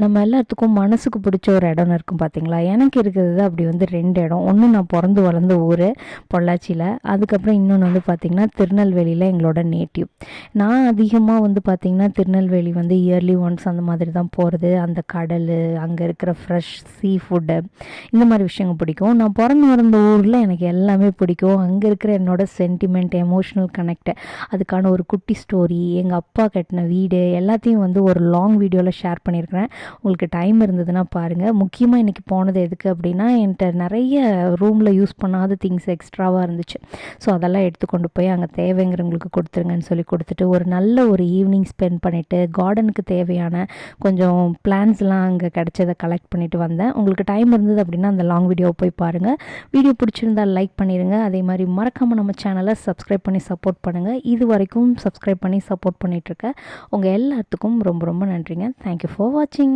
நம்ம எல்லாத்துக்கும் மனசுக்கு பிடிச்ச ஒரு இடம்னு இருக்கும் பார்த்தீங்களா? எனக்கு இருக்கிறது அப்படி வந்து 2 இடம். ஒண்ணு நான் பொறந்து வளர்ந்த ஊரு பொள்ளாச்சியில. அதுக்கப்புறம் இன்னொன்னு வந்து பார்த்தீங்கன்னா, திருநெல்வேலியில எங்களோட நேட்டிவ். நான் அதிகமா வந்து பார்த்தீங்கன்னா, திருநெல்வேலி வந்து இயர்லி ஒன்ஸ் அந்த மாதிரி தான் போறது. அந்த கடலு, அங்க இருக்கிற ஃப்ரெஷ் சீ ஃபுட்டு இந்த மாதிரி விஷயங்கள் பிடிக்கும். நான் பொறந்து வளர்ந்த ஊர்ல எனக்கு எல்லாமே பிடிக்கும். அங்க இருக்கிற என்னோட சென்டிமெண்ட், எமோஷனல் கனெக்ட், அதுக்கான ஒரு குட்டி ஸ்டோரி, எங்க அப்பா கட்டின வீடு எல்லாத்தையும் வந்து ஒரு லாங் வீடியோல ஷேர் பண்ணியிருக்கிறேன். உங்களுக்கு டைம் இருந்ததுன்னா பாருங்கள். முக்கியமாக இன்றைக்கி போனது எதுக்கு அப்படின்னா, என்கிட்ட நிறைய ரூமில் யூஸ் பண்ணாத திங்ஸ் எக்ஸ்ட்ராவாக இருந்துச்சு. ஸோ அதெல்லாம் எடுத்து கொண்டு போய் அங்கே தேவைங்கிறவங்களுக்கு கொடுத்துருங்கன்னு சொல்லி கொடுத்துட்டு, ஒரு நல்ல ஒரு ஈவினிங் ஸ்பெண்ட் பண்ணிவிட்டு, கார்டனுக்கு தேவையான கொஞ்சம் பிளான்ஸ்லாம் அங்கே கிடச்சதை கலெக்ட் பண்ணிவிட்டு வந்தேன். உங்களுக்கு டைம் இருந்தது அப்படின்னா அந்த லாங் வீடியோவை போய் பாருங்கள். வீடியோ பிடிச்சிருந்தால் லைக் பண்ணிடுங்க. அதே மாதிரி மறக்காமல் நம்ம சேனலை சப்ஸ்கிரைப் பண்ணி சப்போர்ட் பண்ணுங்கள். இது வரைக்கும் சப்ஸ்கிரைப் பண்ணி சப்போர்ட் பண்ணிகிட்ருக்க உங்கள் எல்லாத்துக்கும் ரொம்ப ரொம்ப நன்றிங்க. தேங்க்யூ ஃபார் வாட்சிங்.